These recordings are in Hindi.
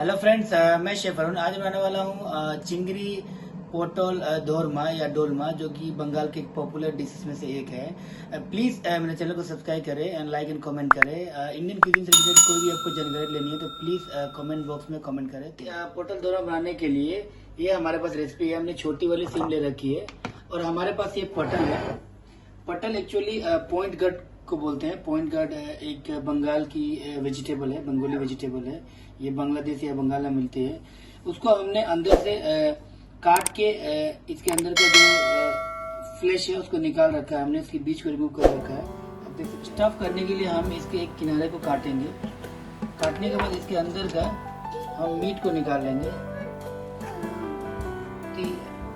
हेलो फ्रेंड्स, मैं शेफ अरुण। आज बनाने वाला हूँ चिंगरी पोटल दोरमा या डोलमा, जो कि बंगाल के एक पॉपुलर डिशेस में से एक है। प्लीज मेरे चैनल को सब्सक्राइब करें एंड लाइक एंड कमेंट करें। इंडियन क्यूजिन से रिलेटेड कोई भी आपको जानकारी लेनी है तो प्लीज कमेंट बॉक्स में कमेंट करें। पोटल दोरमा बनाने के लिए ये हमारे पास रेसिपी है। हमने छोटी वाली सिम ले रखी है और हमारे पास ये पटल है। पटल एक्चुअली पॉइंट गट को बोलते हैं। पॉइंट गट एक बंगाल की वेजिटेबल है, बंगाली वेजिटेबल है। ये बांग्लादेश या बंगाल में मिलती है। उसको हमने अंदर से काट के इसके अंदर का जो फ्लेश है उसको निकाल रखा है। हमने इसके बीज को रिमूव कर रखा है। अब देखिए, स्टफ करने के लिए हम इसके एक किनारे को काटेंगे। काटने के बाद इसके अंदर का हम मीट को निकाल लेंगे।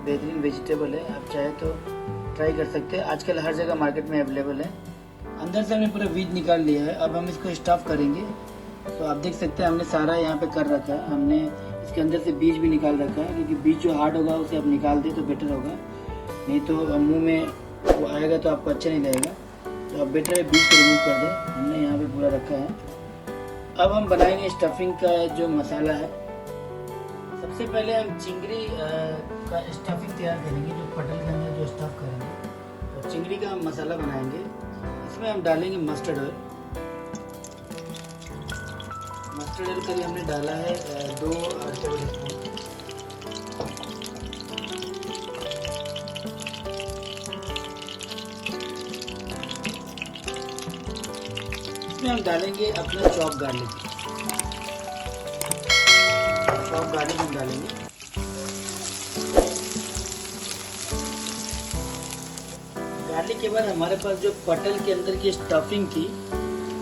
बेहतरीन वेजिटेबल है, आप चाहे तो ट्राई कर सकते हैं। आजकल हर जगह मार्केट में अवेलेबल है। अंदर से हमने पूरा बीज निकाल लिया है। अब हम इसको स्टफ करेंगे। तो आप देख सकते हैं हमने सारा यहाँ पे कर रखा है। हमने इसके अंदर से बीज भी निकाल रखा है, क्योंकि बीज जो हार्ड होगा उसे आप निकाल दें तो बेटर होगा, नहीं तो मुंह में वो आएगा तो आपको अच्छा नहीं लगेगा। तो आप बेटर है बीज को रिमूव कर दें। हमने यहाँ पे पूरा रखा है। अब हम बनाएंगे स्टफिंग का जो मसाला है। सबसे पहले हम चिंगरी का स्टफिंग तैयार करेंगे, जो पटल के अंदर जो स्टफ करेंगे। तो चिंगरी का हम मसाला बनाएंगे। इसमें हम डालेंगे मस्टर्ड ऑयल। मस्टर्ड ऑयल करीब हमने डाला है 2 टेबल स्पून। इसमें हम डालेंगे अपना चॉप गार्लिक। चॉप गार्लिक हम डालेंगे। गार्लिक के बाद हमारे पास जो पटल के अंदर की स्टफिंग थी,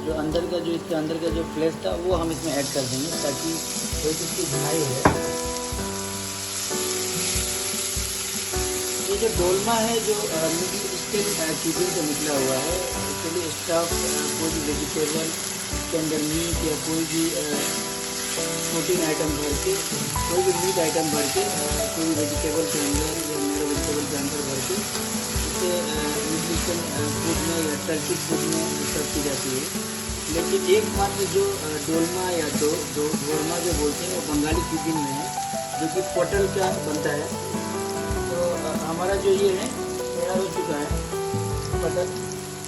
जो अंदर का जो इसके अंदर का जो फ्लेश था, वो हम इसमें ऐड कर देंगे ताकि थोड़ी सी इसकी भुनाई हो। ये जो डोलमा है जो मिडिल ईस्टर्न क्यूजिन से निकला हुआ है। एक्चुअली स्टफ कोई भी वेजिटेबल के अंदर मीट या कोई भी प्रोटीन आइटम भर के, कोई भी मीट आइटम भर के, कोई भी वेजिटेबल के अंदर या मेरे वेजिटेबल के अंदर भर के इसे मिडिल ईस्टर्न फूड में या टर्की फूड में सर्व की जाती है। लेकिन एकमात्र जो डोलमा या डोरमा जो बोलते हैं वो बंगाली क्यूजिन में है, जो कि पोटल का बनता है। तो हमारा जो ये है तैयार हो चुका है पटल।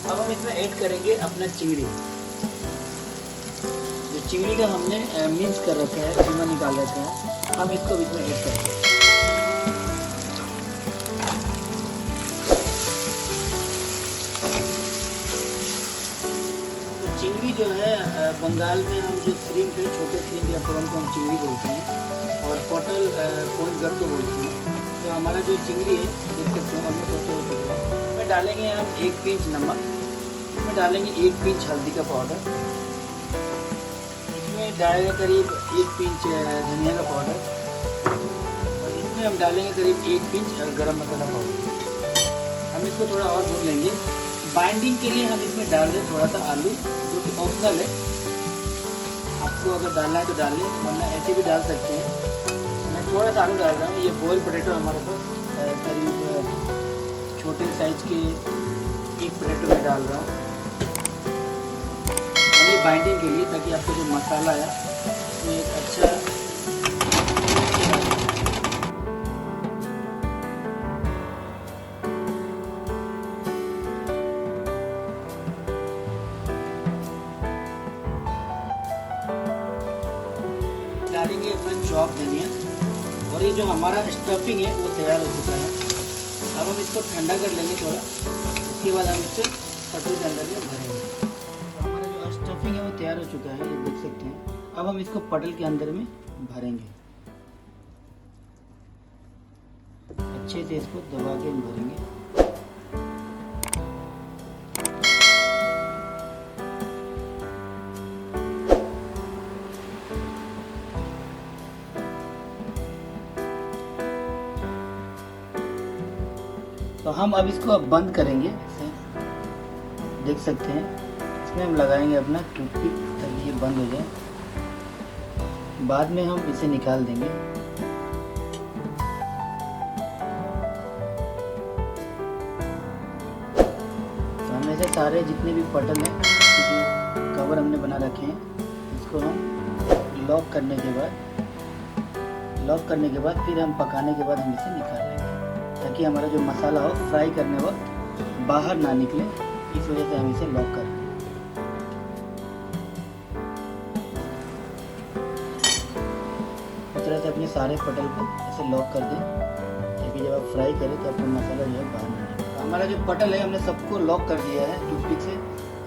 अब हम इसमें ऐड करेंगे अपना चिंगड़ी। जो चिंगड़ी का हमने मिक्स कर रखा है, कीमा निकाल रखा है, हम इसको इसमें ऐड करेंगे। चिंगड़ी जो है बंगाल में हम जो श्रिम्प है, छोटे श्रिम्प या प्रॉन को हम चिंगड़ी बोलते हैं, और पोटल पॉइंट गट को बोलते हैं। तो हमारा जो चिंगड़ी है जिसके हमने सोचे होते हैं, इसमें डालेंगे हम 1 पिंच नमक। इसमें डालेंगे 1 पिंच हल्दी का पाउडर। इसमें डालेंगे करीब 1 पिंच धनिया का पाउडर। और इसमें हम डालेंगे करीब 1 पिंच गरम मसाला पाउडर। हम इसको थोड़ा और भून लेंगे। बाइंडिंग के लिए हम इसमें डाल दें थोड़ा सा आलू, जो कि ऑप्शनल है। आपको अगर डालना है तो डाल लें, वरना ऐसे भी डाल सकते हैं। मैं थोड़ा सा आलू डाल रहा हूँ। ये बॉयल पोटैटो हमारे पास करीब छोटे साइज के 1 पोटैटो में डाल रहा हूँ। ये बाइंडिंग के लिए, ताकि आपका जो मसाला है वो एक अच्छा डालेंगे अपना चॉप धनिया। और ये जो हमारा स्टफिंग है वो तैयार हो चुका है। अब हम इसको ठंडा कर लेंगे थोड़ा। उसके बाद हम इसे पटल के अंदर में भरेंगे। तो हमारा जो स्टफिंग है वो तैयार हो चुका है, ये देख सकते हैं। अब हम इसको पटल के अंदर में भरेंगे। अच्छे से इसको दबा के हम भरेंगे। तो हम अब इसको अब बंद करेंगे। ऐसे देख सकते हैं। इसमें हम लगाएंगे अपना टूथपिक ताकि ये बंद हो जाए। बाद में हम इसे निकाल देंगे। तो हम ऐसे सारे जितने भी पटल हैं, कवर हमने बना रखे हैं, इसको हम लॉक करने के बाद लॉक करने के बाद फिर हम पकाने के बाद हम इसे निकाल लेंगे, ताकि हमारा जो मसाला हो फ्राई करने वक्त बाहर ना निकले। इस वजह से हम इसे लॉक कर लेंगे। इस तरह से अपने सारे पटल को ऐसे लॉक कर दें, ताकि जब आप फ्राई करें तो अपना मसाला जो है बाहर ना निकले। हमारा जो पटल है हमने सबको लॉक कर दिया है टूथपिक से।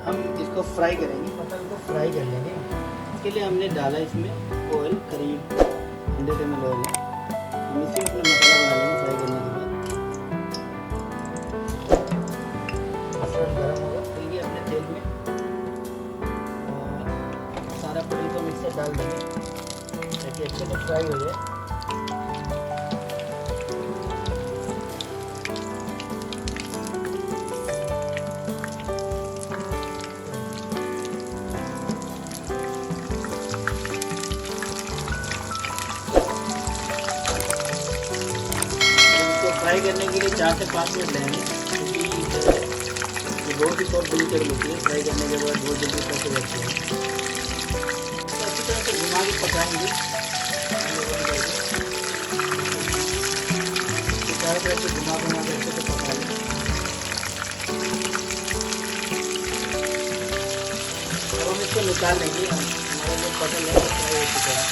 हम इसको फ्राई करेंगे, पटल को फ्राई कर लेंगे। इसके लिए हमने डाला इसमें ऑयल, करीब 100 ml ऑयल है। हम इसी में अपना मसाला बना लेंगे फ्राई करने के बाद। मसाला गर्म होगा फिर ये अपने तेल में सारा पटल को मिक्सर डाल देंगे, ताकि अच्छे से फ्राई हो जाए। फ्राई करने के लिए 4 से 5 मिनट लेंगे, क्योंकि बहुत ही सॉफ्ट दूर कर लेती है। फ्राई करने के बाद बहुत जल्दी पक जाती है। तो अच्छी तरह से घुमा के पकाएंगे, चारों तरफ से घुमा के अच्छे से पका लें। अब हम इसको निकाल लेंगे। हमारा जो पटल है फ्राई हो चुका है।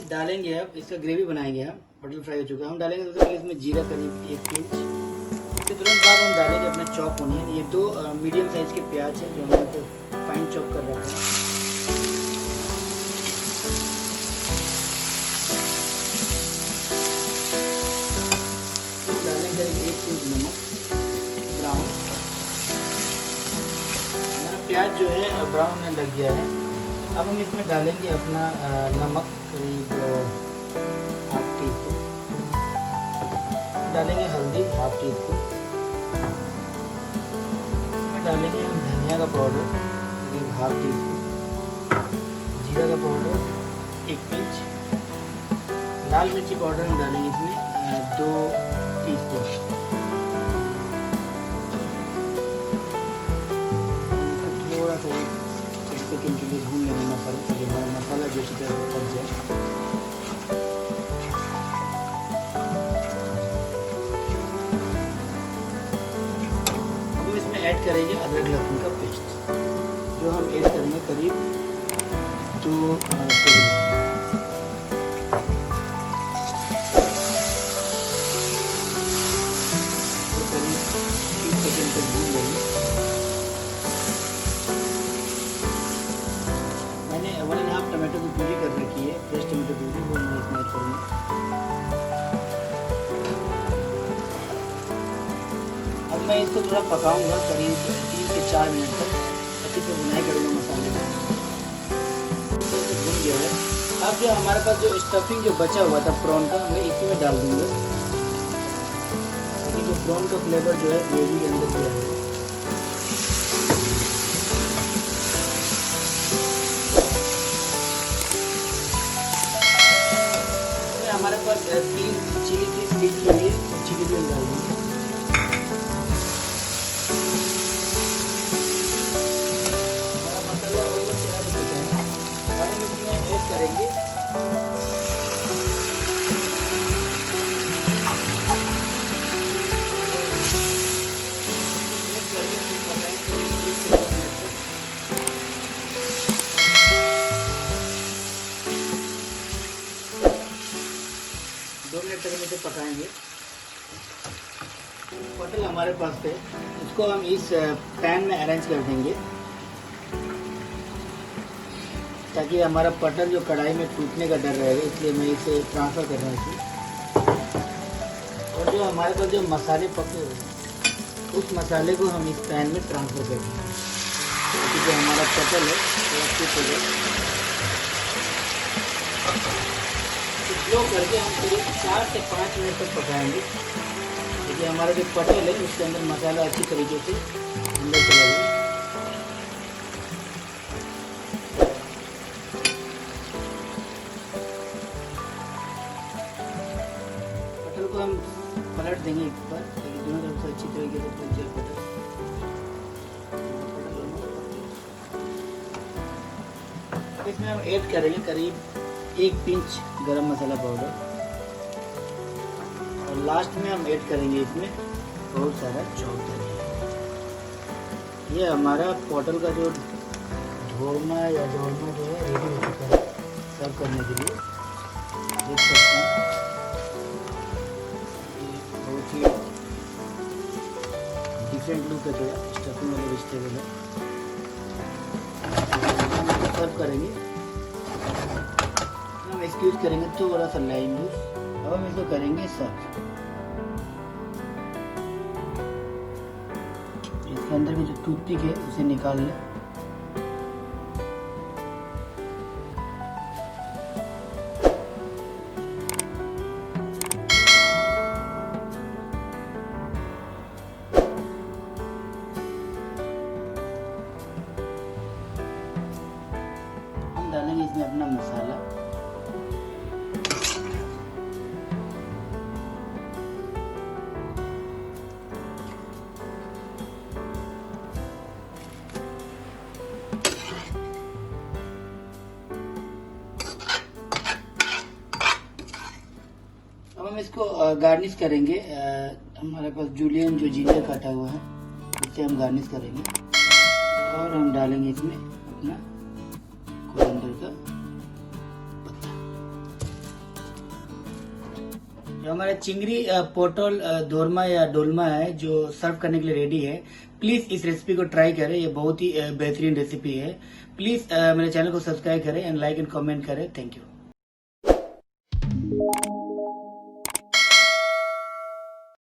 डालेंगे अब इसका ग्रेवी बनाएंगे। हम पटल फ्राई हो चुका है, हम डालेंगे सबसे पहले इसमें जीरा करीब 1 पिंच। इसके तुरंत बाद हम डालेंगे अपना चॉप ऑनियन। ये 2 मीडियम साइज के प्याज है जो हमने फाइन चॉप कर रखा है। डालेंगे 1 पिंच नमक ब्राउन। हमारा प्याज जो है ब्राउन में लग गया है। अब हम इसमें डालेंगे अपना नमक करीब 1/2 टीस्पून, डालेंगे हल्दी 1/2 टीस्पून, इसमें डालेंगे हम धनिया का पाउडर करीब 1/2 टीस्पून, जीरा का पाउडर 1 पिंच, लाल मिर्ची पाउडर हम डालेंगे इसमें 2 टीस्पून। थोड़ा सा 1 सेकेंड के लिए भून लेंगे मसाला, ताकि हमारा मसाला जो है पक जाए। अब इसमें ऐड करेंगे अदरक लहसुन का पेस्ट, जो हम ऐड करेंगे करीब 2 टेबल। करीब 30 सेकेंड तक भून लेंगे। 1.5 टमाटो की प्यूरी कर रखी है, फ्रेश टमाटो प्यूरी, वो मैं इसमें ऐड करूँगा। अब मैं इसको थोड़ा पकाऊंगा करीब 3 से 4 मिनट तक। अच्छे से भुनाई करूँगा मसाले में। भुन गया है। अब जो हमारे पास जो स्टफिंग जो बचा हुआ था प्रॉन का, मैं इसी में डाल दूँगा, ताकि जो प्रॉन का फ्लेवर जो है ग्रेवी के अंदर चला जाए। हमारे पास 3 चिली फ्लेक्स के लिए चिली फ्लेक्स डाल देंगे। हमारा मसाला ऑलमोस्ट तैयार हो चुका है। अब हम इसमें ऐड करेंगे से पकाएंगे। पटल हमारे पास है, इसको हम इस पैन में अरेंज कर देंगे, ताकि हमारा पटल जो कढ़ाई में टूटने का डर रहेगा, इसलिए मैं इसे ट्रांसफ़र कर रहा हूँ इसमें। और जो हमारे पास जो मसाले पके हुए हैं, उस मसाले को हम इस पैन में ट्रांसफ़र कर देंगे, ताकि जो हमारा पटल है वो अच्छे से हो। स्लो करके हम करीब 4 से 5 मिनट तक पकाएंगे, क्योंकि हमारा जो पटल है उसके अंदर मसाला अच्छी तरीके से अंदर चला जाए। इसको हम पलट देंगे एक बार, दोनों तरफ से अच्छी तरीके से इसमें हम ऐड करेंगे करीब 1 पिंच गरम मसाला पाउडर, और लास्ट में हम ऐड करेंगे इसमें बहुत सारा चौक धनिया। ये हमारा पोटल का जो धोरमा या डोरमा जो है रेडी हो चुका है सर्व करने के लिए। देख सकते हैं ये बहुत ही डिफरेंट लुक है, थोड़ा स्टफिंग वाले वेजिटेबल है। हम इसको सर्व करेंगे, हम इसको यूज करेंगे थोड़ा सा लाइम जूस। अब हम इसको करेंगे सर्व। इसके अंदर की जो टूथपिक है उसे निकाल लें। हम डालेंगे इसमें अपना मसाला, अब हम इसको गार्निश करेंगे। हमारे पास जूलियन जो जिंजर काटा हुआ है उससे हम गार्निश करेंगे, और हम डालेंगे इसमें अपना कोरिएंडर का पत्ता। जो हमारा चिंगरी पोटल दोरमा या डोलमा है जो सर्व करने के लिए रेडी है। प्लीज इस रेसिपी को ट्राई करें, ये बहुत ही बेहतरीन रेसिपी है। प्लीज मेरे चैनल को सब्सक्राइब करें एंड लाइक एंड कमेंट करें। Thank you.